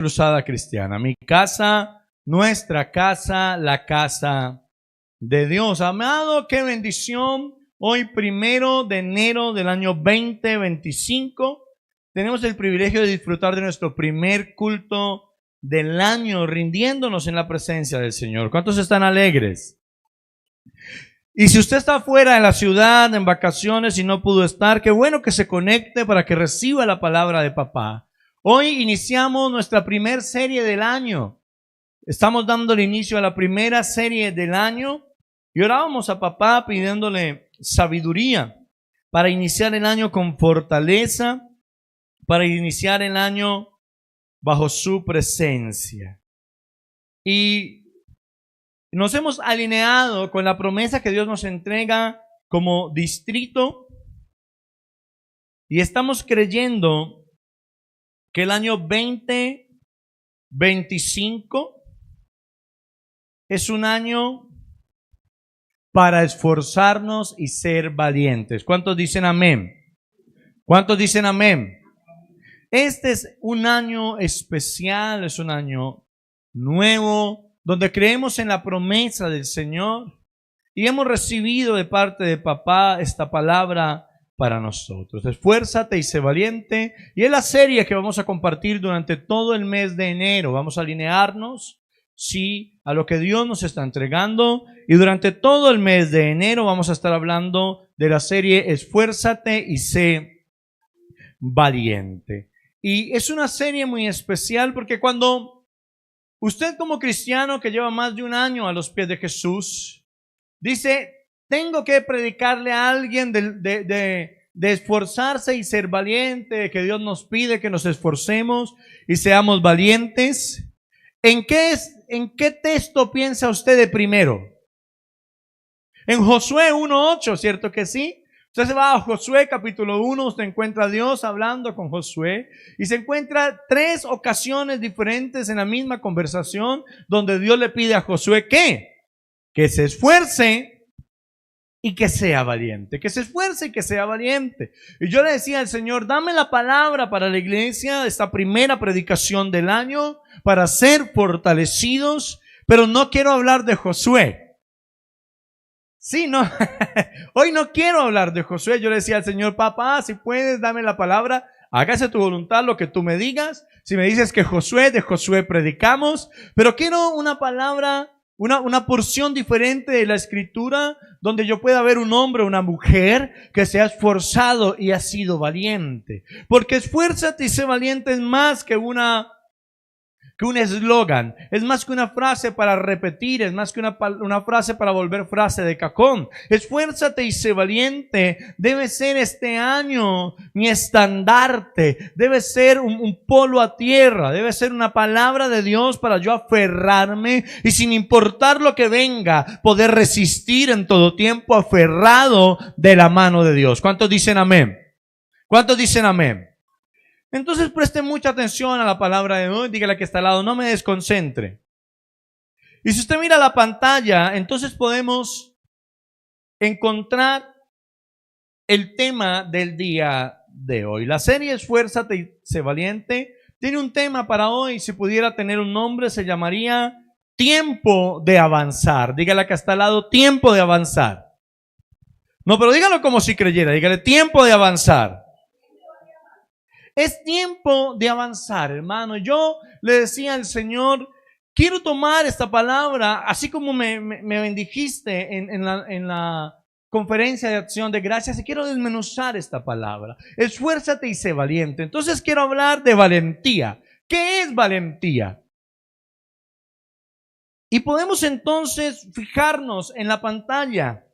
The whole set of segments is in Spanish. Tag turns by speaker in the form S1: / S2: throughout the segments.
S1: Cruzada Cristiana. Mi casa, nuestra casa, la casa de Dios. Amado, qué bendición. Hoy 1 de enero del año 2025 tenemos el privilegio de disfrutar de nuestro primer culto del año, rindiéndonos en la presencia del Señor. ¿Cuántos están alegres? Y si usted está fuera de la ciudad, en vacaciones y no pudo estar, qué bueno que se conecte para que reciba la palabra de papá. Hoy iniciamos nuestra primera serie del año. Estamos dando el inicio a la primera serie del año y orábamos a papá pidiéndole sabiduría para iniciar el año con fortaleza, para iniciar el año bajo su presencia. Y nos hemos alineado con la promesa que Dios nos entrega como distrito y estamos creyendo que el año 2025 es un año para esforzarnos y ser valientes. ¿Cuántos dicen amén? ¿Cuántos dicen amén? Este es un año especial, es un año nuevo, donde creemos en la promesa del Señor y hemos recibido de parte de papá esta palabra para nosotros. Esfuérzate y sé valiente. Y es la serie que vamos a compartir durante todo el mes de enero. Vamos a alinearnos, sí, a lo que Dios nos está entregando. Y durante todo el mes de enero vamos a estar hablando de la serie Esfuérzate y sé valiente. Y es una serie muy especial porque cuando usted como cristiano que lleva más de un año a los pies de Jesús, dice, tengo que predicarle a alguien de esforzarse y ser valiente, que Dios nos pide que nos esforcemos y seamos valientes. ¿En qué texto piensa usted de primero? En Josué 1:8, ¿cierto que sí? Usted se va a Josué capítulo 1, usted encuentra a Dios hablando con Josué y se encuentra 3 ocasiones diferentes en la misma conversación donde Dios le pide a Josué que se esfuerce y que sea valiente, que se esfuerce y que sea valiente. Y yo le decía al Señor, dame la palabra para la iglesia, esta primera predicación del año, para ser fortalecidos, pero no quiero hablar de Josué. Sí, no, hoy no quiero hablar de Josué. Yo le decía al Señor, papá, si puedes, dame la palabra, hágase tu voluntad, lo que tú me digas. Si me dices que de Josué predicamos, pero quiero una palabra, una porción diferente de la escritura donde yo pueda ver un hombre o una mujer que se ha esforzado y ha sido valiente. Porque esfuérzate y sé valiente es más que un eslogan, es más que una frase para repetir, es más que una frase para volver frase de cajón. Esfuérzate y sé valiente debe ser este año mi estandarte, debe ser un polo a tierra, debe ser una palabra de Dios para yo aferrarme y sin importar lo que venga, poder resistir en todo tiempo aferrado de la mano de Dios. ¿Cuántos dicen amén? ¿Cuántos dicen amén? Entonces preste mucha atención a la palabra de hoy. Dígale que está al lado, no me desconcentre. Y si usted mira la pantalla, entonces podemos encontrar el tema del día de hoy. La serie Esfuérzate y sé valiente tiene un tema para hoy. Si pudiera tener un nombre, se llamaría Tiempo de avanzar. Dígale que está al lado, tiempo de avanzar. No, pero dígalo como si creyera. Dígale, tiempo de avanzar. Es tiempo de avanzar, hermano. Yo le decía al Señor, quiero tomar esta palabra, así como me bendijiste en la conferencia de acción de gracias, y quiero desmenuzar esta palabra. Esfuérzate y sé valiente. Entonces quiero hablar de valentía. ¿Qué es valentía? Y podemos entonces fijarnos en la pantalla.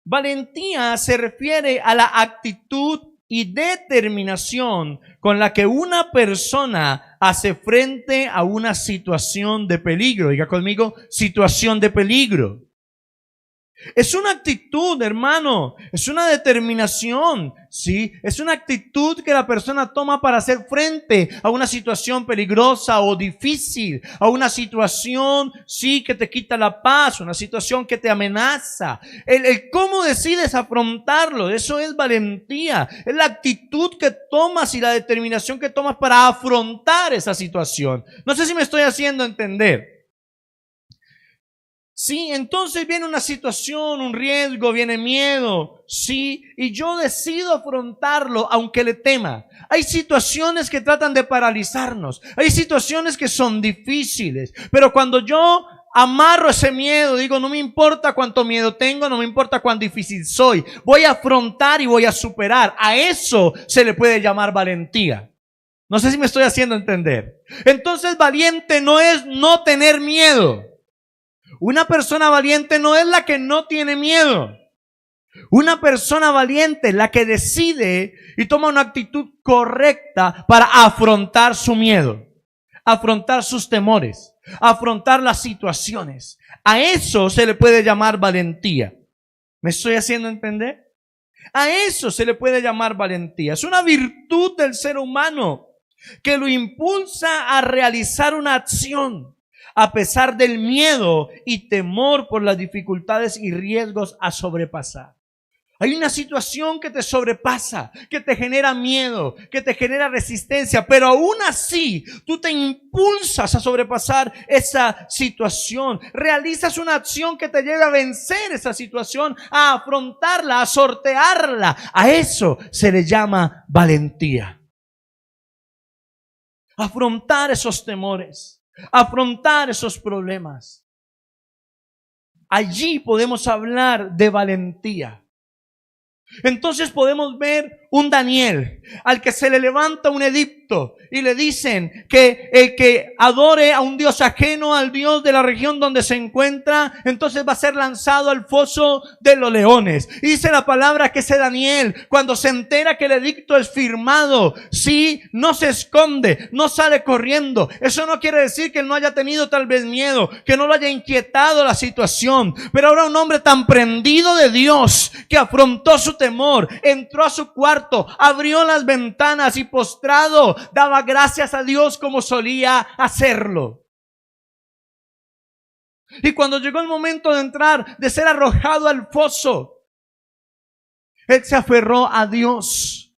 S1: Valentía se refiere a la actitud y determinación con la que una persona hace frente a una situación de peligro. Diga conmigo, situación de peligro. Es una actitud, hermano, es una determinación, ¿sí? Es una actitud que la persona toma para hacer frente a una situación peligrosa o difícil, a una situación, sí, que te quita la paz, una situación que te amenaza. El cómo decides afrontarlo, eso es valentía, es la actitud que tomas y la determinación que tomas para afrontar esa situación. No sé si me estoy haciendo entender. Sí, entonces viene una situación, un riesgo, viene miedo, sí, y yo decido afrontarlo aunque le tema. Hay situaciones que tratan de paralizarnos, hay situaciones que son difíciles, pero cuando yo amarro ese miedo, digo, no me importa cuánto miedo tengo, no me importa cuán difícil soy, voy a afrontar y voy a superar. A eso se le puede llamar valentía. No sé si me estoy haciendo entender. Entonces valiente no es no tener miedo. Una persona valiente no es la que no tiene miedo. Una persona valiente es la que decide y toma una actitud correcta para afrontar su miedo, afrontar sus temores, afrontar las situaciones. A eso se le puede llamar valentía. ¿Me estoy haciendo entender? A eso se le puede llamar valentía. Es una virtud del ser humano que lo impulsa a realizar una acción a pesar del miedo y temor por las dificultades y riesgos a sobrepasar. Hay una situación que te sobrepasa, que te genera miedo, que te genera resistencia, pero aún así tú te impulsas a sobrepasar esa situación. Realizas una acción que te lleve a vencer esa situación, a afrontarla, a sortearla. A eso se le llama valentía. Afrontar esos temores. Afrontar esos problemas. Allí podemos hablar de valentía. Entonces podemos ver un Daniel al que se le levanta un edicto y le dicen que el que adore a un dios ajeno al Dios de la región donde se encuentra, entonces va a ser lanzado al foso de los leones. Y dice la palabra que ese Daniel, cuando se entera que el edicto es firmado, sí, no se esconde, no sale corriendo. Eso no quiere decir que él no haya tenido tal vez miedo, que no lo haya inquietado la situación, pero ahora un hombre tan prendido de Dios que afrontó su temor, entró a su cuarto, abrió las ventanas y postrado daba gracias a Dios como solía hacerlo. Y cuando llegó el momento de entrar, de ser arrojado al foso, él se aferró a Dios.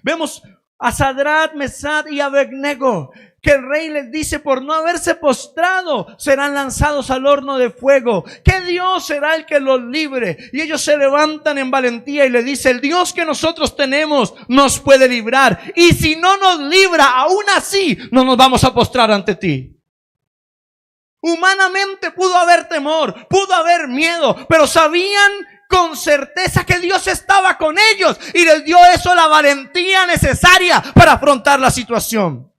S1: Vemos a Sadrach, Mesach y Abednego, que el rey les dice: por no haberse postrado serán lanzados al horno de fuego. ¿Qué Dios será el que los libre? Y ellos se levantan en valentía y le dice: el Dios que nosotros tenemos nos puede librar, y si no nos libra, aún así no nos vamos a postrar ante ti. Humanamente pudo haber temor, pudo haber miedo, pero sabían con certeza que Dios estaba con ellos y les dio eso, la valentía necesaria para afrontar la situación.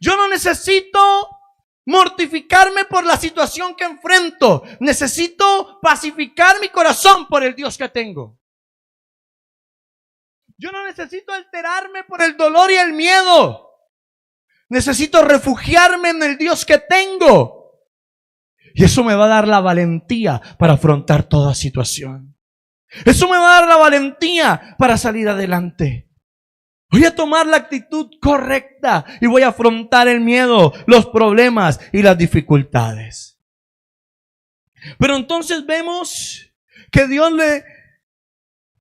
S1: Yo no necesito mortificarme por la situación que enfrento. Necesito pacificar mi corazón por el Dios que tengo. Yo no necesito alterarme por el dolor y el miedo. Necesito refugiarme en el Dios que tengo. Y eso me va a dar la valentía para afrontar toda situación. Eso me va a dar la valentía para salir adelante. Voy a tomar la actitud correcta y voy a afrontar el miedo, los problemas y las dificultades. Pero entonces vemos que Dios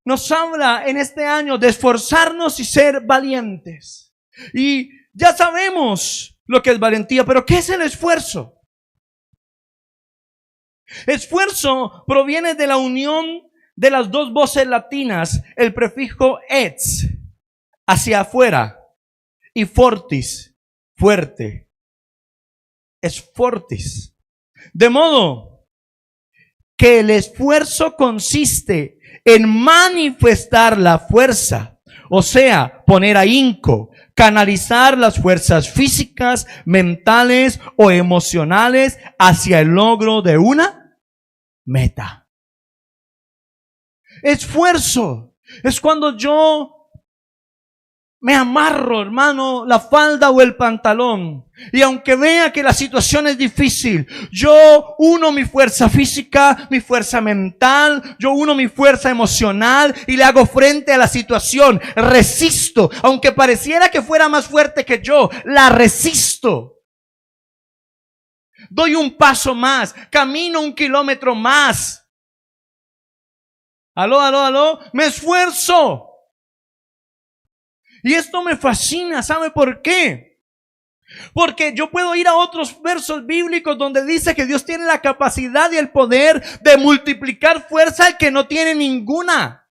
S1: nos habla en este año de esforzarnos y ser valientes. Y ya sabemos lo que es valentía, pero ¿qué es el esfuerzo? Esfuerzo proviene de la unión de las dos voces latinas, el prefijo ex, hacia afuera, y fortis, fuerte. Es fortis. De modo que el esfuerzo consiste en manifestar la fuerza, o sea, poner ahínco, canalizar las fuerzas físicas, mentales o emocionales hacia el logro de una meta. Esfuerzo es cuando yo me amarro, hermano, la falda o el pantalón. Y aunque vea que la situación es difícil, yo uno mi fuerza física, mi fuerza mental, yo uno mi fuerza emocional y le hago frente a la situación. Resisto, aunque pareciera que fuera más fuerte que yo, la resisto. Doy un paso más, camino 1 kilómetro más. Aló, me esfuerzo. Y esto me fascina, ¿sabe por qué? Porque yo puedo ir a otros versos bíblicos donde dice que Dios tiene la capacidad y el poder de multiplicar fuerza al que no tiene ninguna.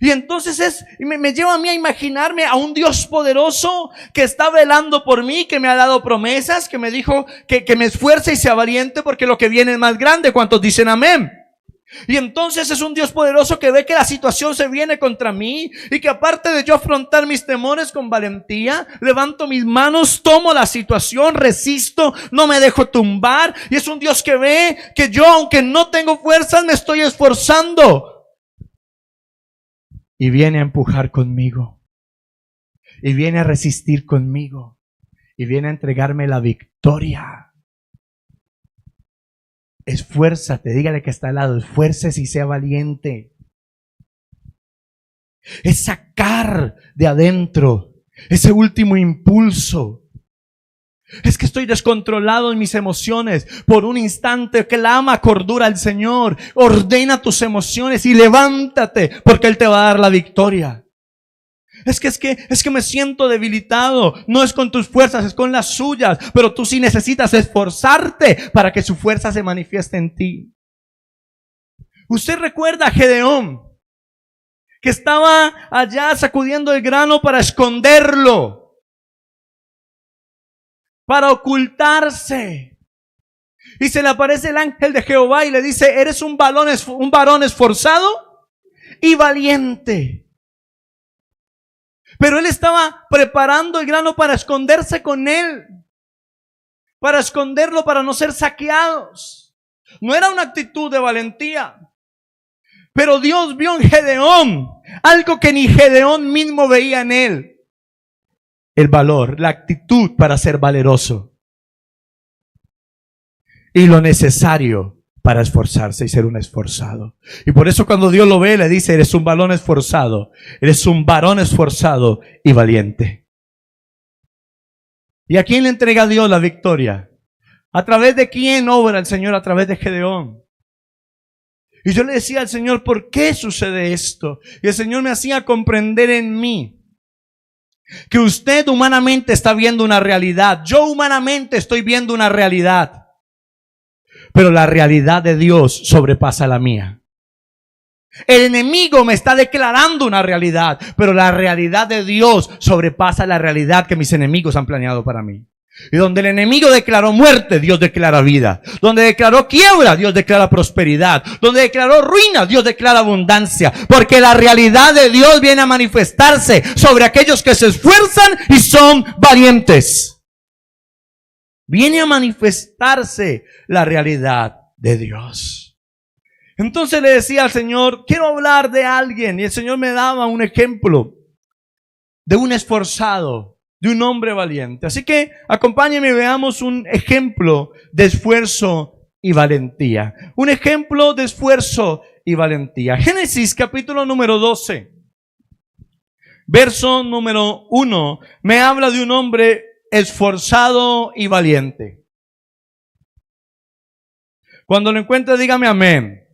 S1: Y entonces me lleva a mí a imaginarme a un Dios poderoso que está velando por mí, que me ha dado promesas, que me dijo que me esfuerce y sea valiente porque lo que viene es más grande. ¿Cuántos dicen amén? Y entonces es un Dios poderoso que ve que la situación se viene contra mí y que aparte de yo afrontar mis temores con valentía, levanto mis manos, tomo la situación, resisto, no me dejo tumbar. Y es un Dios que ve que yo, aunque no tengo fuerzas, me estoy esforzando. Y viene a empujar conmigo. Y viene a resistir conmigo. Y viene a entregarme la victoria. Esfuérzate, dígale que está al lado, esfuércese y sea valiente. Es sacar de adentro ese último impulso. Es que estoy descontrolado en mis emociones. Por un instante, clama cordura al Señor. Ordena tus emociones y levántate, porque Él te va a dar la victoria. Es que me siento debilitado. No es con tus fuerzas, es con las suyas. Pero tú sí necesitas esforzarte para que su fuerza se manifieste en ti. Usted recuerda a Gedeón, que estaba allá sacudiendo el grano para esconderlo, para ocultarse. Y se le aparece el ángel de Jehová y le dice: eres un varón esforzado y valiente. Pero él estaba preparando el grano para esconderse con él, para esconderlo, para no ser saqueados. No era una actitud de valentía. Pero Dios vio en Gedeón algo que ni Gedeón mismo veía en él: el valor, la actitud para ser valeroso y lo necesario para esforzarse y ser un esforzado. Y por eso cuando Dios lo ve, le dice: eres un varón esforzado, eres un varón esforzado y valiente. ¿Y a quién le entrega Dios la victoria? ¿A través de quién obra el Señor? A través de Gedeón. Y yo le decía al Señor: ¿por qué sucede esto? Y el Señor me hacía comprender en mí que usted humanamente está viendo una realidad. Yo humanamente estoy viendo una realidad. Pero la realidad de Dios sobrepasa la mía. El enemigo me está declarando una realidad, pero la realidad de Dios sobrepasa la realidad que mis enemigos han planeado para mí. Y donde el enemigo declaró muerte, Dios declara vida. Donde declaró quiebra, Dios declara prosperidad. Donde declaró ruina, Dios declara abundancia. Porque la realidad de Dios viene a manifestarse sobre aquellos que se esfuerzan y son valientes. Viene a manifestarse la realidad de Dios. Entonces le decía al Señor: quiero hablar de alguien. Y el Señor me daba un ejemplo de un esforzado, de un hombre valiente. Así que acompáñenme y veamos un ejemplo de esfuerzo y valentía. Un ejemplo de esfuerzo y valentía. Génesis capítulo número 12. Verso número 1. Me habla de un hombre esforzado y valiente. Cuando lo encuentre, dígame amén.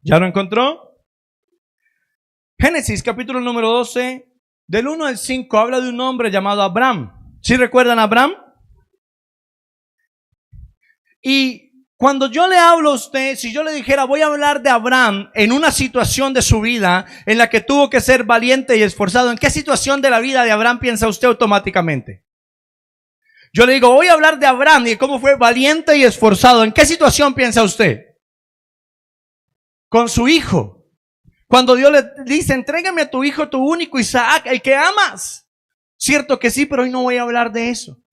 S1: ¿Ya lo encontró? Génesis capítulo número 12, del 1 al 5, habla de un hombre llamado Abraham. ¿Sí recuerdan a Abraham? Y cuando yo le hablo a usted, si yo le dijera: voy a hablar de Abraham en una situación de su vida en la que tuvo que ser valiente y esforzado, ¿en qué situación de la vida de Abraham piensa usted automáticamente? Yo le digo: voy a hablar de Abraham y cómo fue valiente y esforzado. ¿En qué situación piensa usted? Con su hijo. Cuando Dios le dice: entrégame a tu hijo, tu único Isaac, el que amas. Cierto que sí, pero hoy no voy a hablar de eso.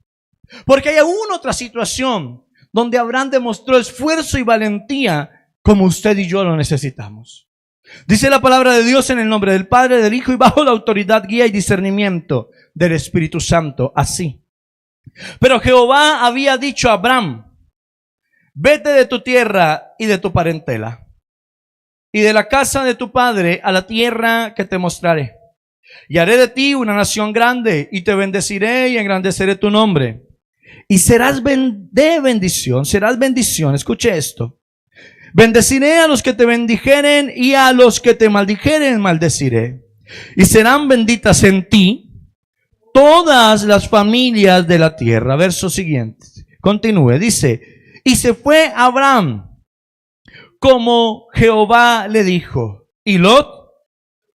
S1: Porque hay aún otra situación donde Abraham demostró esfuerzo y valentía como usted y yo lo necesitamos. Dice la palabra de Dios en el nombre del Padre, del Hijo y bajo la autoridad, guía y discernimiento del Espíritu Santo. Así. Pero Jehová había dicho a Abraham: vete de tu tierra y de tu parentela y de la casa de tu padre a la tierra que te mostraré. Y haré de ti una nación grande y te bendeciré y engrandeceré tu nombre. Y serás de bendición, serás bendición. Escuche esto. Bendeciré a los que te bendijeren y a los que te maldijeren maldeciré. Y serán benditas en ti todas las familias de la tierra. Verso siguiente. Continúe. Dice: y se fue Abraham como Jehová le dijo, y Lot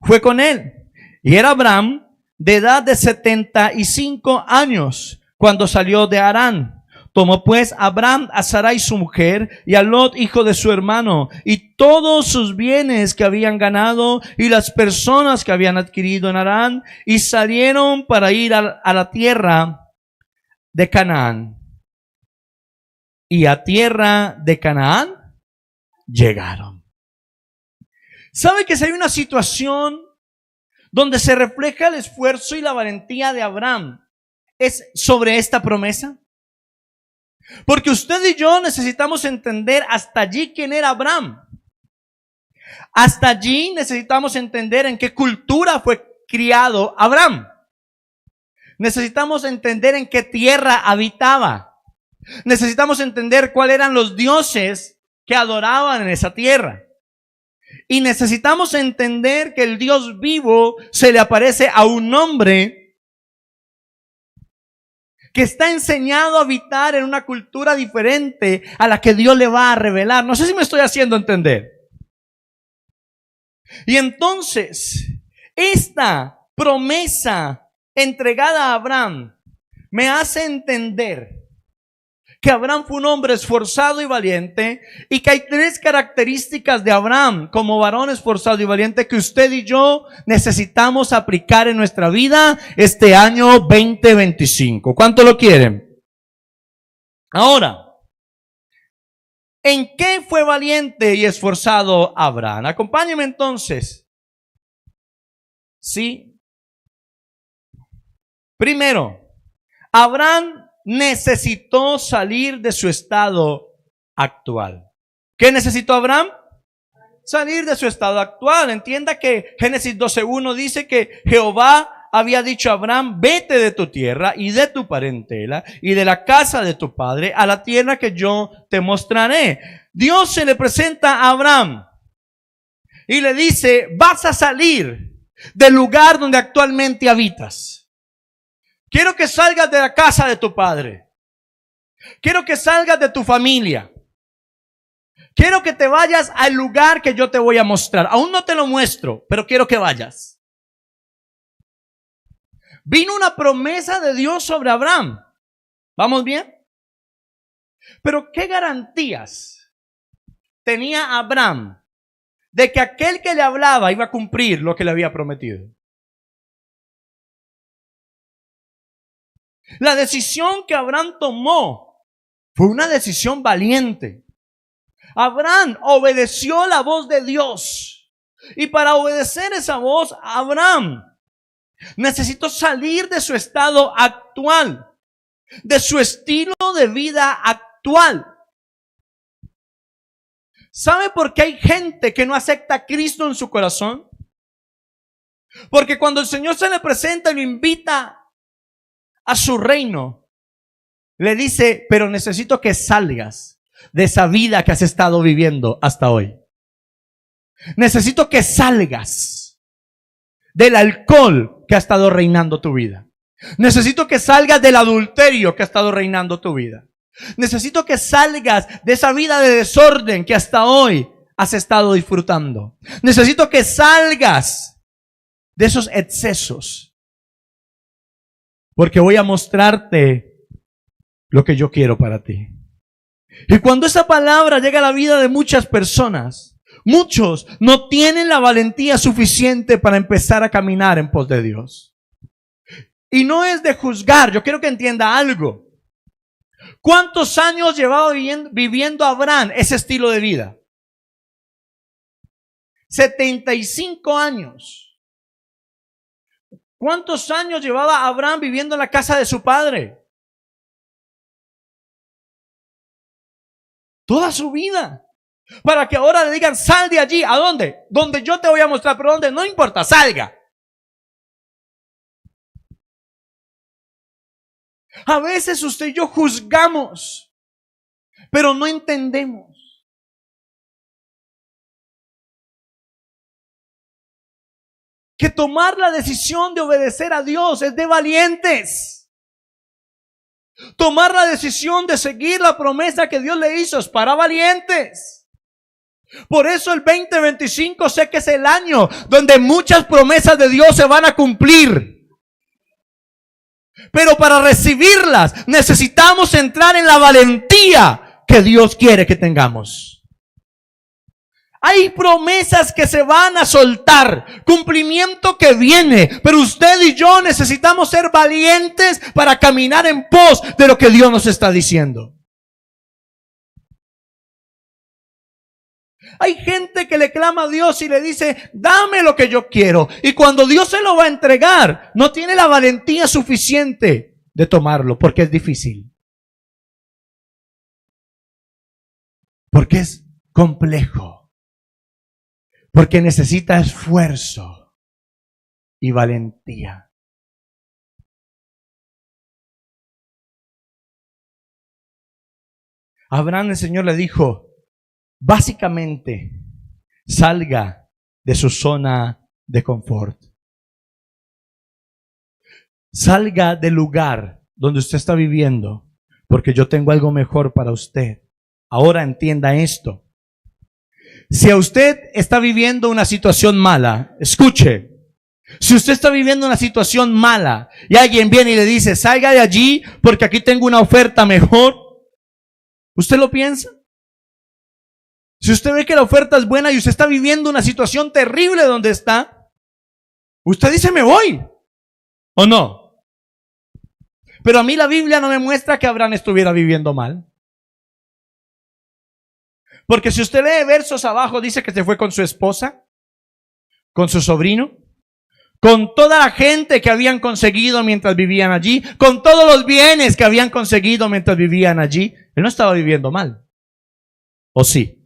S1: fue con él. Y era Abraham de edad de 75 años cuando salió de Harán. Tomó pues Abraham a Sarai su mujer y a Lot hijo de su hermano y todos sus bienes que habían ganado y las personas que habían adquirido en Harán, y salieron para ir a la tierra de Canaán. Y a tierra de Canaán llegaron. ¿Sabe que si hay una situación donde se refleja el esfuerzo y la valentía de Abraham, es sobre esta promesa? Porque usted y yo necesitamos entender hasta allí quién era Abraham. Hasta allí necesitamos entender en qué cultura fue criado Abraham. Necesitamos entender en qué tierra habitaba. Necesitamos entender cuáles eran los dioses que adoraban en esa tierra. Y necesitamos entender que el Dios vivo se le aparece a un hombre que está enseñado a habitar en una cultura diferente a la que Dios le va a revelar. No sé si me estoy haciendo entender. Y entonces, esta promesa entregada a Abraham me hace entender que Abraham fue un hombre esforzado y valiente, y que hay tres características de Abraham como varón esforzado y valiente que usted y yo necesitamos aplicar en nuestra vida este año 2025. ¿Cuánto lo quieren? Ahora, ¿en qué fue valiente y esforzado Abraham? Acompáñeme entonces. Sí. Primero, Abraham necesitó salir de su estado actual. ¿Qué necesitó Abraham? Salir de su estado actual. Entienda que Génesis 12:1 dice que Jehová había dicho a Abraham: vete de tu tierra y de tu parentela y de la casa de tu padre a la tierra que yo te mostraré. Dios se le presenta a Abraham y le dice: vas a salir del lugar donde actualmente habitas. Quiero que salgas de la casa de tu padre. Quiero que salgas de tu familia. Quiero que te vayas al lugar que yo te voy a mostrar. Aún no te lo muestro, pero quiero que vayas. Vino una promesa de Dios sobre Abraham. ¿Vamos bien? Pero ¿qué garantías tenía Abraham de que aquel que le hablaba iba a cumplir lo que le había prometido? La decisión que Abraham tomó fue una decisión valiente. Abraham obedeció la voz de Dios. Y para obedecer esa voz, Abraham necesitó salir de su estado actual, de su estilo de vida actual. ¿Sabe por qué hay gente que no acepta a Cristo en su corazón? Porque cuando el Señor se le presenta y lo invita a su reino, le dice: pero necesito que salgas de esa vida que has estado viviendo hasta hoy. Necesito que salgas del alcohol que ha estado reinando tu vida. Necesito que salgas del adulterio que ha estado reinando tu vida. Necesito que salgas de esa vida de desorden que hasta hoy has estado disfrutando. Necesito que salgas de esos excesos, porque voy a mostrarte lo que yo quiero para ti. Y cuando esa palabra llega a la vida de muchas personas, muchos no tienen la valentía suficiente para empezar a caminar en pos de Dios. Y no es de juzgar, yo quiero que entienda algo. ¿Cuántos años llevaba viviendo Abraham ese estilo de vida? 75 años. ¿Cuántos años llevaba Abraham viviendo en la casa de su padre? Toda su vida. Para que ahora le digan, sal de allí. ¿A dónde? Donde yo te voy a mostrar, pero dónde, no importa, salga. A veces usted y yo juzgamos, pero no entendemos. Que tomar la decisión de obedecer a Dios es de valientes. Tomar la decisión de seguir la promesa que Dios le hizo es para valientes. Por eso el 2025 sé que es el año donde muchas promesas de Dios se van a cumplir. Pero para recibirlas necesitamos entrar en la valentía que Dios quiere que tengamos. Hay promesas que se van a soltar, cumplimiento que viene, pero usted y yo necesitamos ser valientes para caminar en pos de lo que Dios nos está diciendo. Hay gente que le clama a Dios y le dice, dame lo que yo quiero. Y cuando Dios se lo va a entregar, no tiene la valentía suficiente de tomarlo, porque es difícil. Porque es complejo. Porque necesita esfuerzo y valentía. A Abraham el Señor le dijo, básicamente, salga de su zona de confort. Salga del lugar donde usted está viviendo, porque yo tengo algo mejor para usted. Ahora entienda esto. Si a usted está viviendo una situación mala, escuche. Si usted está viviendo una situación mala y alguien viene y le dice, salga de allí porque aquí tengo una oferta mejor, ¿usted lo piensa? Si usted ve que la oferta es buena y usted está viviendo una situación terrible donde está, usted dice, me voy. ¿O no? Pero a mí la Biblia no me muestra que Abraham estuviera viviendo mal. Porque si usted lee versos abajo, dice que se fue con su esposa, con su sobrino, con toda la gente que habían conseguido mientras vivían allí, con todos los bienes que habían conseguido mientras vivían allí. Él no estaba viviendo mal. ¿O sí?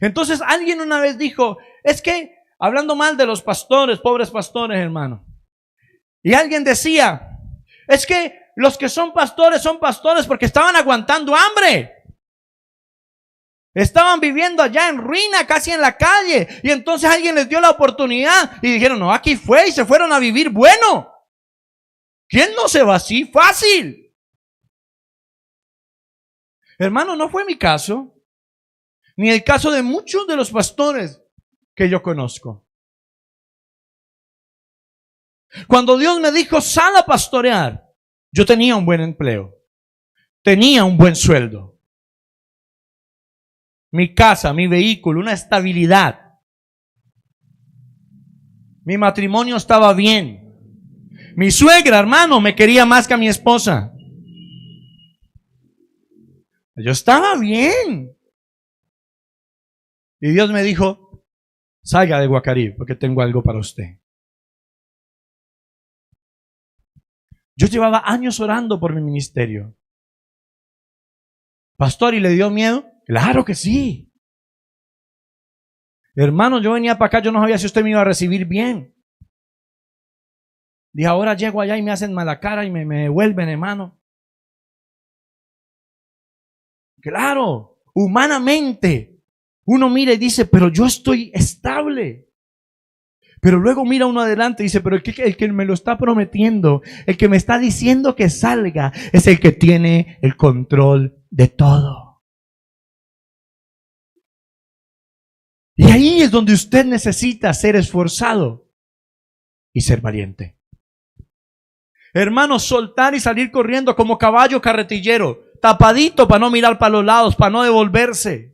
S1: Entonces alguien una vez dijo, es que, hablando mal de los pastores, pobres pastores, hermano. Y alguien decía, es que los que son pastores porque estaban aguantando hambre. Estaban viviendo allá en ruina, casi en la calle. Y entonces alguien les dio la oportunidad y dijeron, no, aquí fue, y se fueron a vivir bueno. ¿Quién no se va así? Fácil. Hermano, no fue mi caso. Ni el caso de muchos de los pastores que yo conozco. Cuando Dios me dijo, sal a pastorear, yo tenía un buen empleo. Tenía un buen sueldo. Mi casa, mi vehículo, una estabilidad. Mi matrimonio estaba bien. Mi suegra, hermano, me quería más que a mi esposa. Yo estaba bien. Y Dios me dijo, salga de Guacarí porque tengo algo para usted. Yo llevaba años orando por mi ministerio. Pastor, ¿y le dio miedo? Claro que sí. Hermano, yo venía para acá, yo no sabía si usted me iba a recibir bien. Y ahora llego allá y me hacen mala cara y me devuelven, hermano. Claro, humanamente. Uno mira y dice, pero yo estoy estable. Pero luego mira uno adelante y dice, pero el que me lo está prometiendo, el que me está diciendo que salga, es el que tiene el control de todo. Y ahí es donde usted necesita ser esforzado y ser valiente. Hermano, soltar y salir corriendo como caballo carretillero, tapadito para no mirar para los lados, para no devolverse.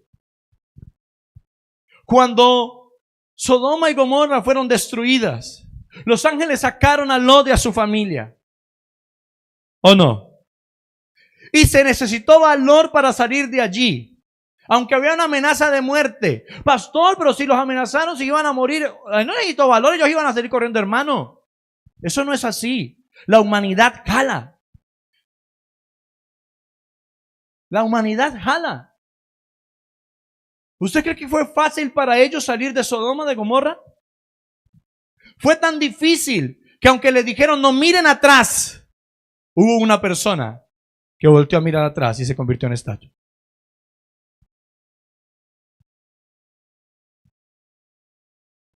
S1: Cuando Sodoma y Gomorra fueron destruidas, los ángeles sacaron a Lot y a su familia. ¿O no? Y se necesitó valor para salir de allí. Aunque había una amenaza de muerte. Pastor, pero si los amenazaron, si iban a morir. No necesitó valor, ellos iban a salir corriendo, hermano. Eso no es así. La humanidad jala. La humanidad jala. ¿Usted cree que fue fácil para ellos salir de Sodoma, de Gomorra? Fue tan difícil que aunque les dijeron no miren atrás, hubo una persona que volteó a mirar atrás y se convirtió en estatua.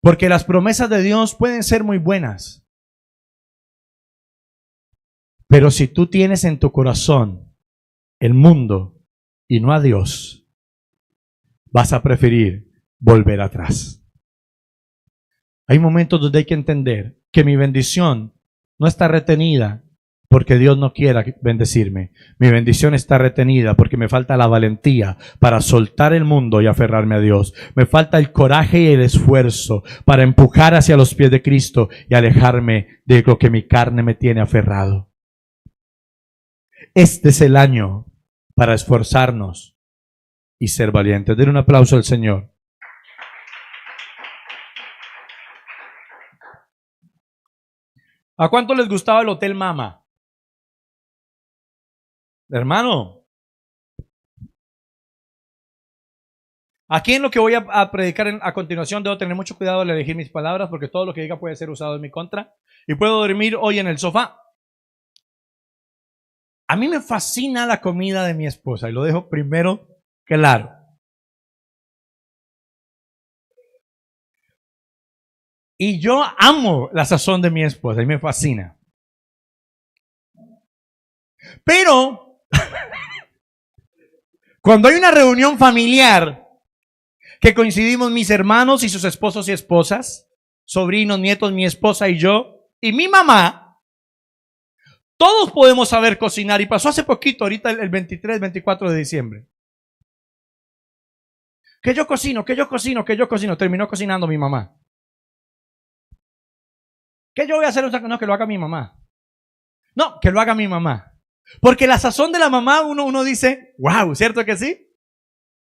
S1: Porque las promesas de Dios pueden ser muy buenas. Pero si tú tienes en tu corazón el mundo y no a Dios, vas a preferir volver atrás. Hay momentos donde hay que entender que mi bendición no está retenida porque Dios no quiera bendecirme. Mi bendición está retenida porque me falta la valentía para soltar el mundo y aferrarme a Dios. Me falta el coraje y el esfuerzo para empujar hacia los pies de Cristo y alejarme de lo que mi carne me tiene aferrado. Este es el año para esforzarnos y ser valientes. Den un aplauso al Señor. ¿A cuánto les gustaba el Hotel Mama? Hermano, aquí en lo que voy a predicar a continuación debo tener mucho cuidado al elegir mis palabras porque todo lo que diga puede ser usado en mi contra y puedo dormir hoy en el sofá. A mí me fascina la comida de mi esposa y lo dejo primero claro. Y yo amo la sazón de mi esposa y me fascina. Pero cuando hay una reunión familiar que coincidimos mis hermanos y sus esposos y esposas, sobrinos, nietos, mi esposa y yo, y mi mamá, todos podemos saber cocinar. Y pasó hace poquito, ahorita el 23, 24 de diciembre. Que yo cocino. Terminó cocinando mi mamá. ¿Qué yo voy a hacer? No, que lo haga mi mamá. No, que lo haga mi mamá. Porque la sazón de la mamá uno dice, wow, ¿cierto que sí?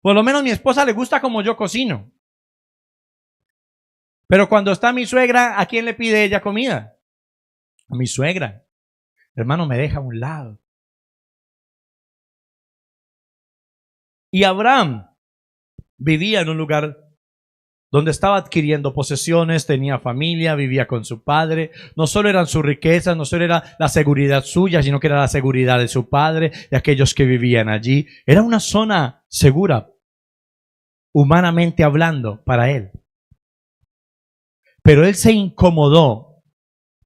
S1: Por lo menos a mi esposa le gusta como yo cocino. Pero cuando está mi suegra, ¿a quién le pide ella comida? A mi suegra. Hermano, me deja a un lado. Y Abraham vivía en un lugar donde estaba adquiriendo posesiones, tenía familia, vivía con su padre. No solo eran sus riquezas, no solo era la seguridad suya, sino que era la seguridad de su padre, de aquellos que vivían allí. Era una zona segura, humanamente hablando, para él. Pero él se incomodó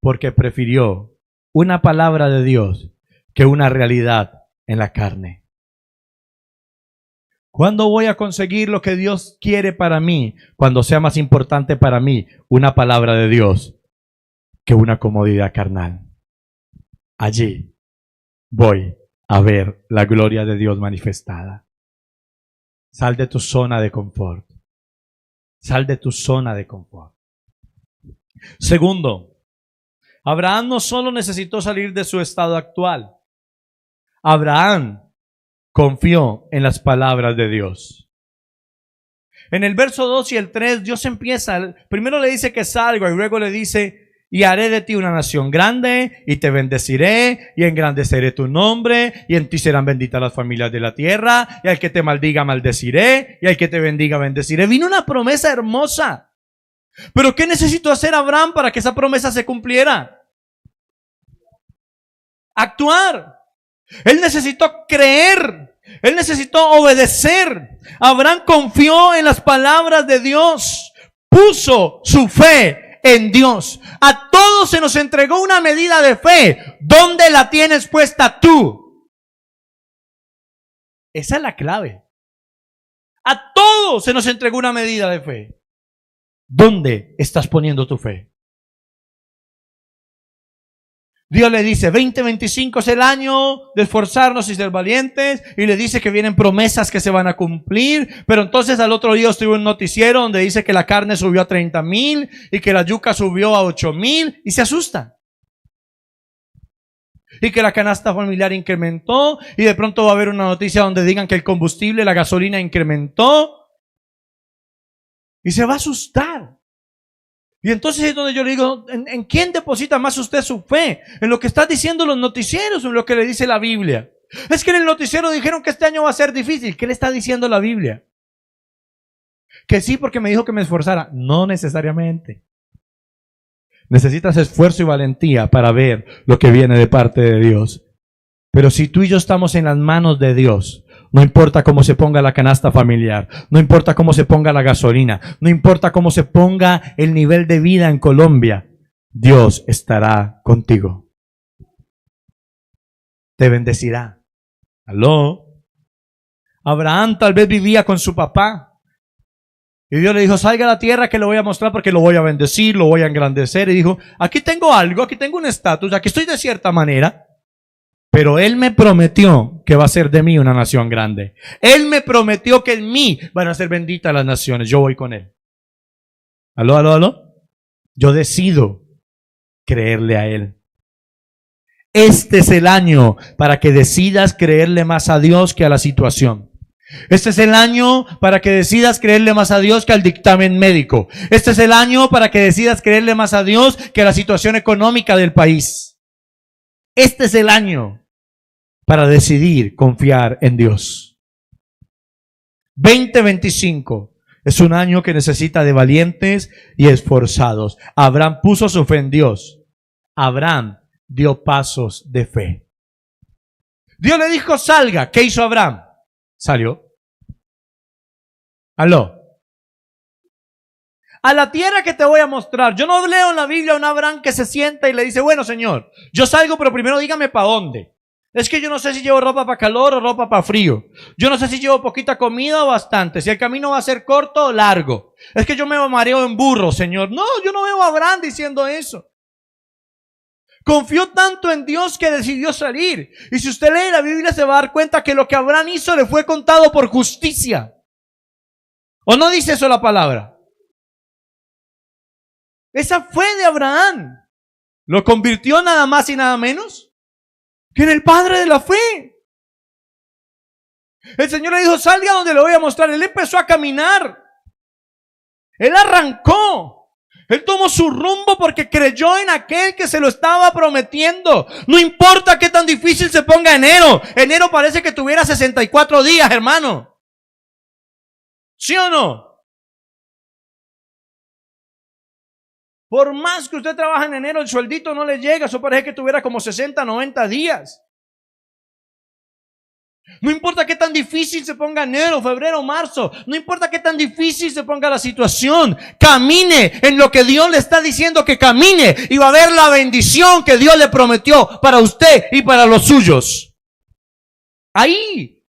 S1: porque prefirió una palabra de Dios que una realidad en la carne. ¿Cuándo voy a conseguir lo que Dios quiere para mí? Cuando sea más importante para mí una palabra de Dios que una comodidad carnal. Allí voy a ver la gloria de Dios manifestada. Sal de tu zona de confort. Sal de tu zona de confort. Segundo, Abraham no solo necesitó salir de su estado actual. Abraham confió en las palabras de Dios. En el verso 2 y el 3, Dios empieza, primero le dice que salga y luego le dice, y haré de ti una nación grande, y te bendeciré, y engrandeceré tu nombre, y en ti serán benditas las familias de la tierra, y al que te maldiga maldeciré, y al que te bendiga bendeciré. Vino una promesa hermosa. Pero ¿qué necesitó hacer Abraham para que esa promesa se cumpliera? Actuar. Él necesitó creer. Él necesitó obedecer. Abraham confió en las palabras de Dios. Puso su fe en Dios. A todos se nos entregó una medida de fe. ¿Dónde la tienes puesta tú? Esa es la clave. A todos se nos entregó una medida de fe. ¿Dónde estás poniendo tu fe? Dios le dice, 2025 es el año de esforzarnos y ser valientes. Y le dice que vienen promesas que se van a cumplir. Pero entonces al otro día estuvo un noticiero donde dice que la carne subió a 30,000 y que la yuca subió a 8,000 y se asusta. y que la canasta familiar incrementó, y de pronto va a haber una noticia donde digan que el combustible, la gasolina incrementó, y se va a asustar. Y entonces es donde yo le digo, ¿en quién deposita más usted su fe? ¿En lo que están diciendo los noticieros o en lo que le dice la Biblia? Es que en el noticiero dijeron que este año va a ser difícil. ¿Qué le está diciendo la Biblia? Que sí, porque me dijo que me esforzara. No necesariamente. Necesitas esfuerzo y valentía para ver lo que viene de parte de Dios. Pero si tú y yo estamos en las manos de Dios, no importa cómo se ponga la canasta familiar, no importa cómo se ponga la gasolina, no importa cómo se ponga el nivel de vida en Colombia, Dios estará contigo. Te bendecirá. ¿Aló? Abraham tal vez vivía con su papá. Y Dios le dijo, salga a la tierra que le voy a mostrar porque lo voy a bendecir, lo voy a engrandecer. Y dijo, aquí tengo algo, aquí tengo un estatus, aquí estoy de cierta manera. Pero Él me prometió que va a ser de mí una nación grande. Él me prometió que en mí van a ser benditas las naciones. Yo voy con Él. ¿Aló, aló, aló? Yo decido creerle a Él. Este es el año para que decidas creerle más a Dios que a la situación. Este es el año para que decidas creerle más a Dios que al dictamen médico. Este es el año para que decidas creerle más a Dios que a la situación económica del país. Este es el año para decidir confiar en Dios. 2025 es un año que necesita de valientes y esforzados. Abraham puso su fe en Dios. Abraham dio pasos de fe. Dios le dijo, salga. ¿Qué hizo Abraham? Salió. Aló. A la tierra que te voy a mostrar. Yo no leo en la Biblia a un Abraham que se sienta y le dice, bueno, Señor, yo salgo, pero primero dígame para dónde. Es que yo no sé si llevo ropa para calor o ropa para frío. Yo no sé si llevo poquita comida o bastante. Si el camino va a ser corto o largo. Es que yo me mareo en burro, Señor. No, yo no veo a Abraham diciendo eso. Confió tanto en Dios que decidió salir. Y si usted lee la Biblia se va a dar cuenta que lo que Abraham hizo le fue contado por justicia. ¿O no dice eso la palabra? Esa fe de Abraham lo convirtió nada más y nada menos que en el padre de la fe. El Señor le dijo, salga donde le voy a mostrar. Él empezó a caminar. Él arrancó. Él tomó su rumbo porque creyó en aquel que se lo estaba prometiendo. No importa qué tan difícil se ponga enero. Enero parece que tuviera 64 días, hermano. ¿Sí o no? Por más que usted trabaje en enero, el sueldito no le llega. Eso parece que tuviera como 60, 90 días. No importa qué tan difícil se ponga enero, febrero, marzo. No importa qué tan difícil se ponga la situación. Camine en lo que Dios le está diciendo que camine. Y va a ver la bendición que Dios le prometió para usted y para los suyos. Ahí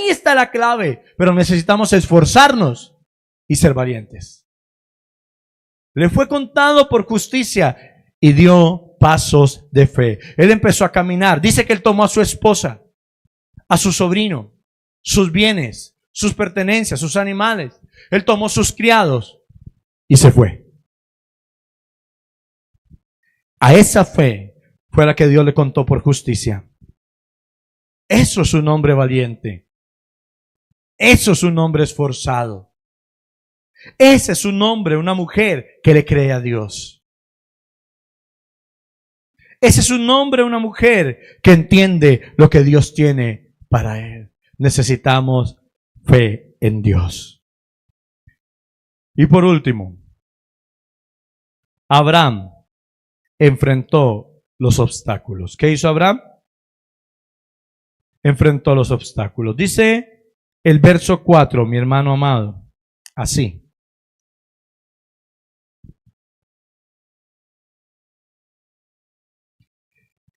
S1: está la clave. Pero necesitamos esforzarnos y ser valientes. Le fue contado por justicia y dio pasos de fe. Él empezó a caminar. Dice que él tomó a su esposa, a su sobrino, sus bienes, sus pertenencias, sus animales. Él tomó sus criados y se fue. A esa fe fue la que Dios le contó por justicia. Eso es un hombre valiente. Eso es un hombre esforzado. Ese es un hombre, una mujer que le cree a Dios. Ese es un hombre, una mujer que entiende lo que Dios tiene para él. Necesitamos fe en Dios. Y por último, Abraham enfrentó los obstáculos. ¿Qué hizo Abraham? Enfrentó los obstáculos. Dice el verso 4, mi hermano amado, así.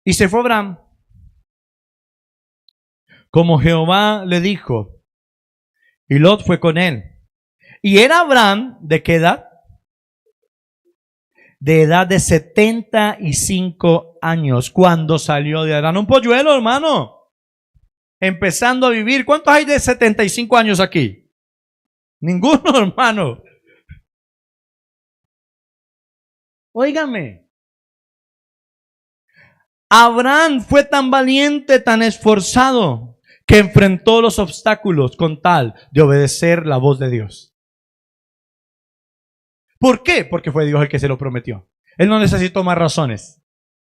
S1: Y se fue Abraham, como Jehová le dijo, y Lot fue con él. Y era Abraham, ¿de qué edad? De edad de 75 años, cuando salió de Harán. Un polluelo, hermano, empezando a vivir. ¿Cuántos hay de 75 años aquí? Ninguno, hermano. Óigame. Abraham fue tan valiente, tan esforzado, que enfrentó los obstáculos con tal de obedecer la voz de Dios. ¿Por qué? Porque fue Dios el que se lo prometió. Él no necesitó más razones.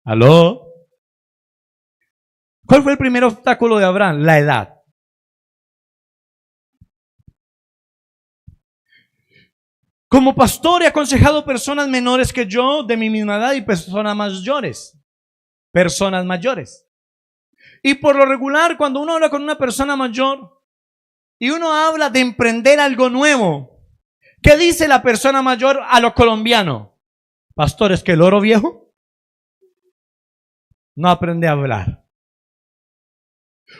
S1: ¿Aló? ¿Cuál fue el primer obstáculo de Abraham? La edad. Como pastor he aconsejado personas menores que yo, de mi misma edad, y personas mayores. Personas mayores. Y por lo regular, cuando uno habla con una persona mayor y uno habla de emprender algo nuevo, ¿qué dice la persona mayor a lo colombiano? Pastor, ¿es que el oro viejo no aprende a hablar?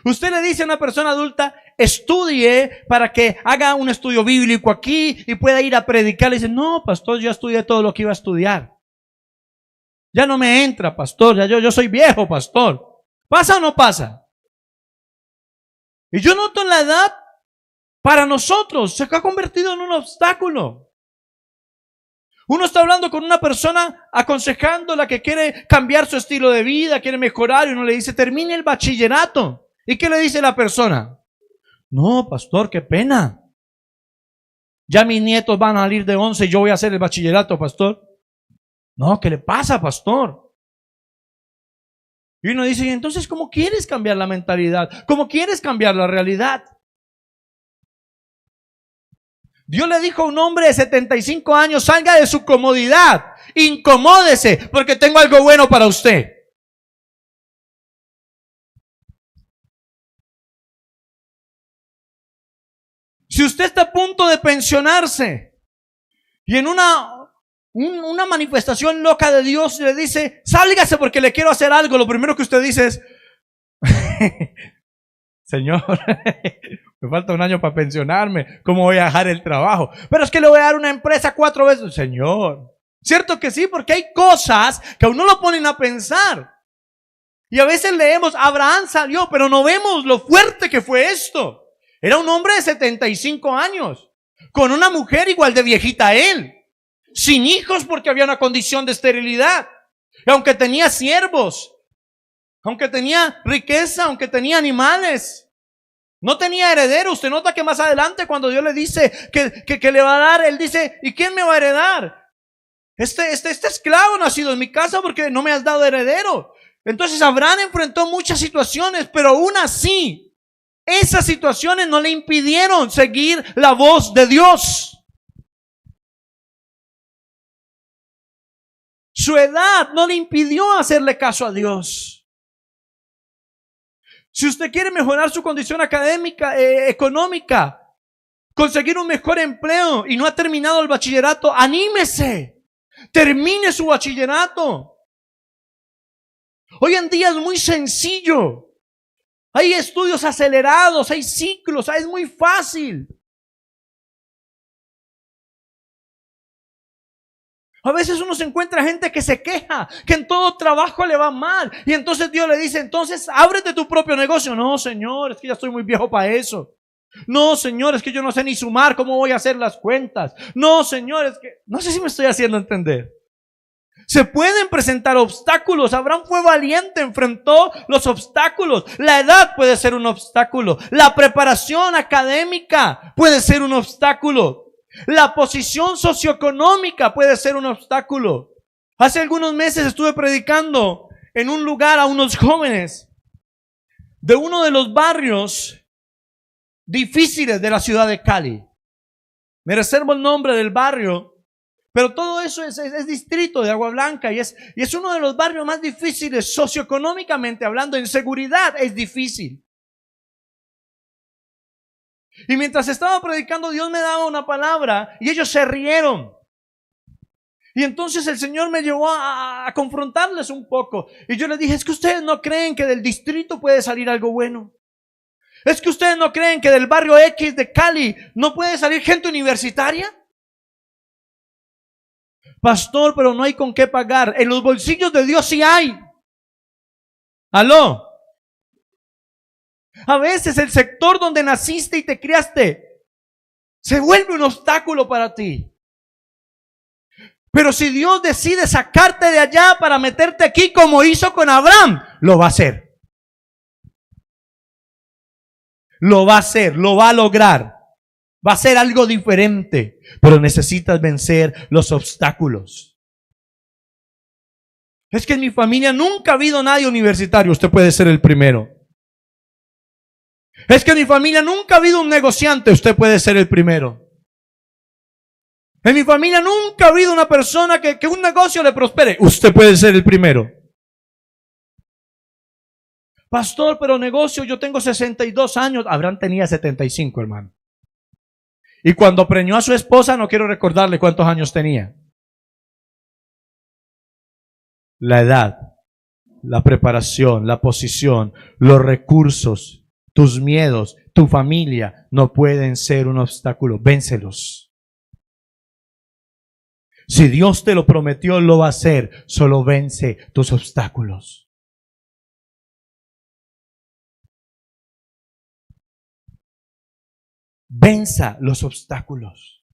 S1: Usted le dice a una persona adulta, estudie para que haga un estudio bíblico aquí y pueda ir a predicar. Le dice, no, pastor, yo estudié todo lo que iba a estudiar. Ya no me entra, pastor, ya yo soy viejo, pastor. ¿Pasa o no pasa? Y yo noto en la edad, para nosotros, se ha convertido en un obstáculo. Uno está hablando con una persona, aconsejándola que quiere cambiar su estilo de vida, quiere mejorar, y uno le dice, termine el bachillerato. ¿Y qué le dice la persona? No, pastor, qué pena. Ya mis nietos van a salir de 11 y yo voy a hacer el bachillerato, pastor. No, ¿qué le pasa, pastor? Y uno dice, ¿y entonces cómo quieres cambiar la mentalidad? ¿Cómo quieres cambiar la realidad? Dios le dijo a un hombre de 75 años, salga de su comodidad, incomódese, porque tengo algo bueno para usted. Si usted está a punto de pensionarse y en una manifestación loca de Dios le dice, sálgase porque le quiero hacer algo, lo primero que usted dice es, Señor, me falta un año para pensionarme, ¿cómo voy a dejar el trabajo? Pero es que le voy a dar una empresa 4 veces. Señor, cierto que sí, porque hay cosas que a uno lo ponen a pensar. Y a veces leemos, Abraham salió, pero no vemos lo fuerte que fue esto. Era un hombre de 75 años, con una mujer igual de viejita a él, sin hijos porque había una condición de esterilidad. Y aunque tenía siervos, aunque tenía riqueza, aunque tenía animales, no tenía heredero. Usted nota que más adelante cuando Dios le dice que le va a dar, él dice, ¿y quién me va a heredar? Este esclavo nacido en mi casa porque no me has dado heredero. Entonces Abraham enfrentó muchas situaciones, pero aún así, esas situaciones no le impidieron seguir la voz de Dios. Su edad no le impidió hacerle caso a Dios. Si usted quiere mejorar su condición académica, económica, conseguir un mejor empleo y no ha terminado el bachillerato, anímese. Termine su bachillerato. Hoy en día es muy sencillo. Hay estudios acelerados, hay ciclos, es muy fácil. A veces uno se encuentra gente que se queja, que en todo trabajo le va mal. Y entonces Dios le dice, entonces ábrete tu propio negocio. No, Señor, es que ya estoy muy viejo para eso. No, Señor, es que yo no sé ni sumar, ¿cómo voy a hacer las cuentas? No, Señor, es que no sé si me estoy haciendo entender. Se pueden presentar obstáculos. Abraham fue valiente, enfrentó los obstáculos. La edad puede ser un obstáculo. La preparación académica puede ser un obstáculo. La posición socioeconómica puede ser un obstáculo. Hace algunos meses estuve predicando en un lugar a unos jóvenes de uno de los barrios difíciles de la ciudad de Cali. Me reservo el nombre del barrio, pero todo eso es distrito de Agua Blanca y es uno de los barrios más difíciles socioeconómicamente hablando. En seguridad es difícil. Y mientras estaba predicando, Dios me daba una palabra y ellos se rieron. Y entonces el Señor me llevó a confrontarles un poco. Y yo les dije, es que ustedes no creen que del distrito puede salir algo bueno. Es que ustedes no creen que del barrio X de Cali no puede salir gente universitaria. Pastor, pero no hay con qué pagar. En los bolsillos de Dios sí hay. ¿Aló? A veces el sector donde naciste y te criaste se vuelve un obstáculo para ti. Pero si Dios decide sacarte de allá para meterte aquí como hizo con Abraham, lo va a hacer. Lo va a hacer, lo va a lograr. Va a ser algo diferente, pero necesitas vencer los obstáculos. Es que en mi familia nunca ha habido nadie universitario. Usted puede ser el primero. Es que en mi familia nunca ha habido un negociante. Usted puede ser el primero. En mi familia nunca ha habido una persona que un negocio le prospere. Usted puede ser el primero. Pastor, pero negocio, yo tengo 62 años. Abraham tenía 75, hermano. Y cuando preñó a su esposa, no quiero recordarle cuántos años tenía. La edad, la preparación, la posición, los recursos, tus miedos, tu familia, no pueden ser un obstáculo. Vénselos. Si Dios te lo prometió, lo va a hacer. Solo vence tus obstáculos. Venza los obstáculos.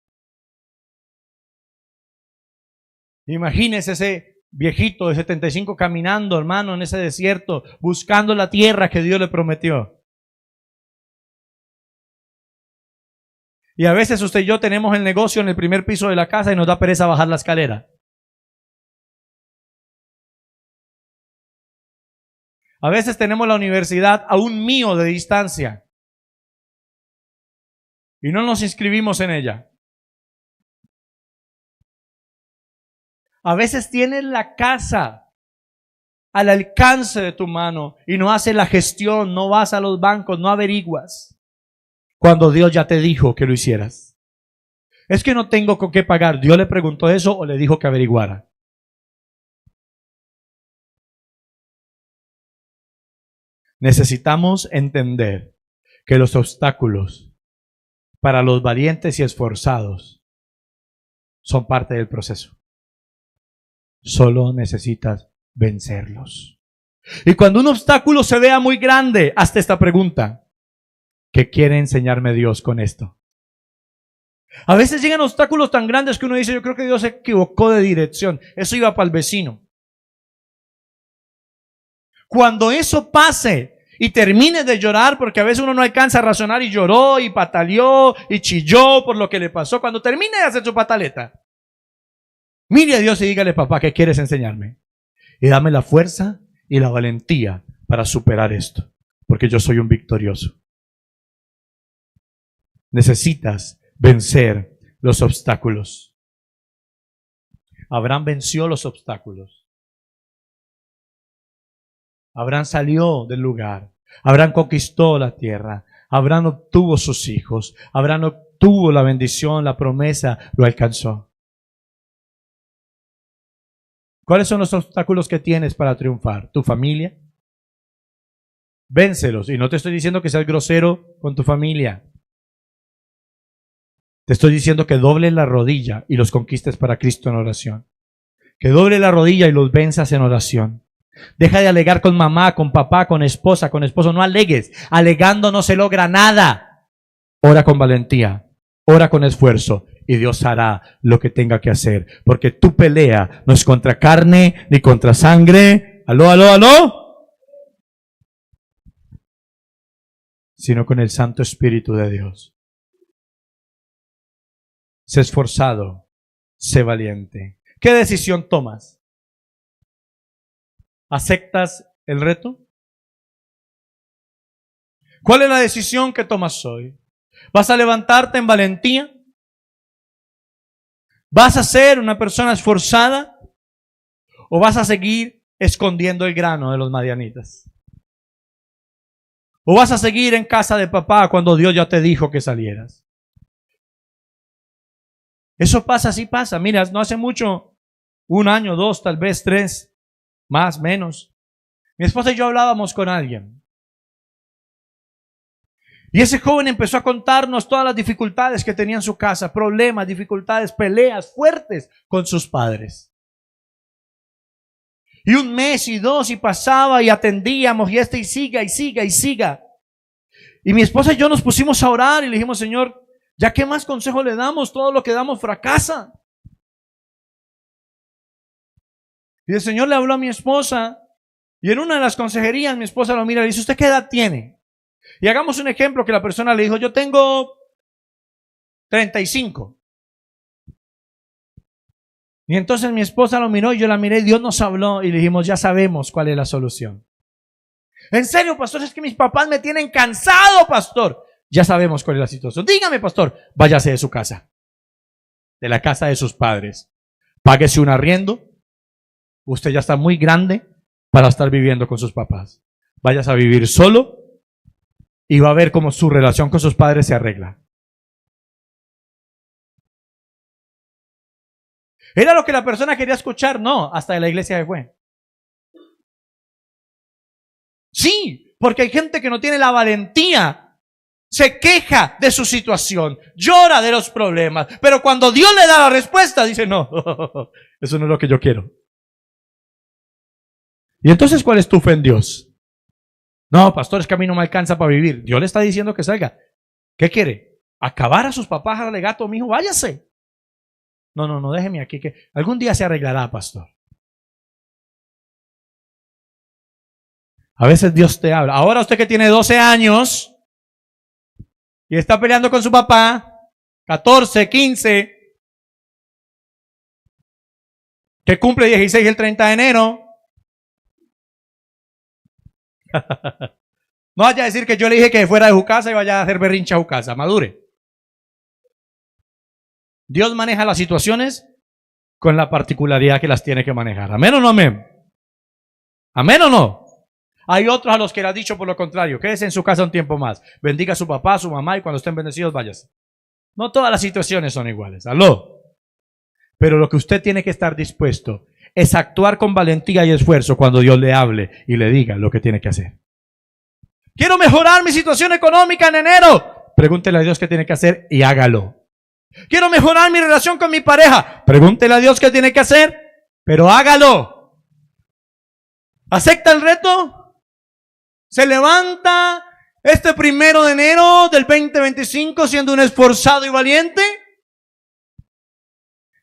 S1: Imagínese ese viejito de 75 caminando, hermano, en ese desierto, buscando la tierra que Dios le prometió. Y a veces usted y yo tenemos el negocio en el primer piso de la casa y nos da pereza bajar la escalera. A veces tenemos la universidad a un mío de distancia y no nos inscribimos en ella. A veces tienes la casa al alcance de tu mano y no haces la gestión, no vas a los bancos, no averiguas, cuando Dios ya te dijo que lo hicieras. Es que no tengo con qué pagar. ¿Dios le preguntó eso o le dijo que averiguara? Necesitamos entender que los obstáculos para los valientes y esforzados son parte del proceso. Solo necesitas vencerlos. Y cuando un obstáculo se vea muy grande, hazte esta pregunta: ¿qué quiere enseñarme Dios con esto? A veces llegan obstáculos tan grandes que uno dice, yo creo que Dios se equivocó de dirección. Eso iba para el vecino. Cuando eso pase y termine de llorar, porque a veces uno no alcanza a razonar y lloró y pataleó y chilló por lo que le pasó, cuando termine de hacer su pataleta, mire a Dios y dígale: papá, ¿qué quieres enseñarme? Y dame la fuerza y la valentía para superar esto, porque yo soy un victorioso. Necesitas vencer los obstáculos. Abraham venció los obstáculos. Abraham salió del lugar. Abraham conquistó la tierra. Abraham obtuvo sus hijos. Abraham obtuvo la bendición, la promesa, lo alcanzó. ¿Cuáles son los obstáculos que tienes para triunfar? ¿Tu familia? Vénselos. Y no te estoy diciendo que seas grosero con tu familia. Te estoy diciendo que dobles la rodilla y los conquistes para Cristo en oración. Que doble la rodilla y los venzas en oración. Deja de alegar con mamá, con papá, con esposa, con esposo. No alegues. Alegando no se logra nada. Ora con valentía. Ora con esfuerzo. Y Dios hará lo que tenga que hacer. Porque tu pelea no es contra carne ni contra sangre. ¿Aló, aló, aló? Sino con el Santo Espíritu de Dios. Sé esforzado. Sé valiente. ¿Qué decisión tomas? ¿Aceptas el reto? ¿Cuál es la decisión que tomas hoy? ¿Vas a levantarte en valentía? ¿Vas a ser una persona esforzada? ¿O vas a seguir escondiendo el grano de los madianitas? ¿O vas a seguir en casa de papá cuando Dios ya te dijo que salieras? Eso pasa, así pasa. Mira, no hace mucho, 1 año, 2, tal vez 3, más, menos. Mi esposa y yo hablábamos con alguien. Y ese joven empezó a contarnos todas las dificultades que tenía en su casa, problemas, dificultades, peleas fuertes con sus padres. Y 1 mes y 2 y pasaba y atendíamos y y siga y siga y siga. Y mi esposa y yo nos pusimos a orar y le dijimos: Señor, ¿ya qué más consejo le damos? Todo lo que damos fracasa. Y el Señor le habló a mi esposa Y en una de las consejerías mi esposa lo mira y le dice, ¿usted qué edad tiene? Y hagamos un ejemplo que la persona le dijo, yo tengo 35. Y entonces mi esposa lo miró y yo la miré y Dios nos habló y le dijimos, ya sabemos cuál es la solución. En serio, pastor, es que mis papás me tienen cansado, pastor. Ya sabemos cuál es la situación. Dígame, pastor, váyase de su casa, de la casa de sus padres. Páguese un arriendo. Usted ya está muy grande para estar viviendo con sus papás. Váyase a vivir solo y va a ver cómo su relación con sus padres se arregla. ¿Era lo que la persona quería escuchar? No, hasta de la iglesia se fue. Sí, porque hay gente que no tiene la valentía, se queja de su situación, llora de los problemas, pero cuando Dios le da la respuesta, dice, no, eso no es lo que yo quiero. ¿Y entonces cuál es tu fe en Dios? No, pastor, es que a mí no me alcanza para vivir. Dios le está diciendo que salga. ¿Qué quiere? ¿Acabar a sus papás al alegato? Mijo, váyase. No, déjeme aquí, que algún día se arreglará, pastor. A veces Dios te habla. Ahora usted que tiene 12 años y está peleando con su papá, 14, 15, que cumple 16 el 30 de enero. No vaya a decir que yo le dije que fuera de su casa y vaya a hacer berrinche a su casa. Madure. Dios maneja las situaciones con la particularidad que las tiene que manejar. ¿Amén o no amén? ¿Amén o no? Hay otros a los que le ha dicho por lo contrario, quédese en su casa un tiempo más. Bendiga a su papá, a su mamá y cuando estén bendecidos váyase. No todas las situaciones son iguales. ¿Aló? Pero lo que usted tiene que estar dispuesto es actuar con valentía y esfuerzo cuando Dios le hable y le diga lo que tiene que hacer. Quiero mejorar mi situación económica en enero. Pregúntele a Dios qué tiene que hacer y hágalo. Quiero mejorar mi relación con mi pareja. Pregúntele a Dios qué tiene que hacer, pero hágalo. ¿Acepta el reto? ¿Se levanta este 1 de enero del 2025 siendo un esforzado y valiente?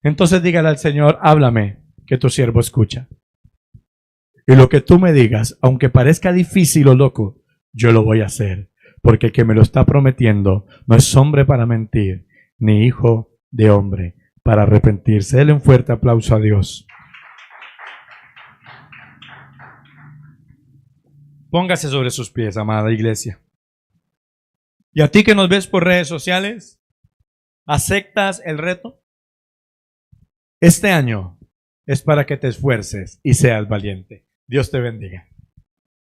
S1: Entonces dígale al Señor, háblame, que tu siervo escucha. Y lo que tú me digas, aunque parezca difícil o loco, yo lo voy a hacer. Porque el que me lo está prometiendo no es hombre para mentir, ni hijo de hombre para arrepentirse. Denle un fuerte aplauso a Dios. Póngase sobre sus pies, amada iglesia. Y a ti que nos ves por redes sociales, ¿aceptas el reto? Este año es para que te esfuerces y seas valiente. Dios te bendiga.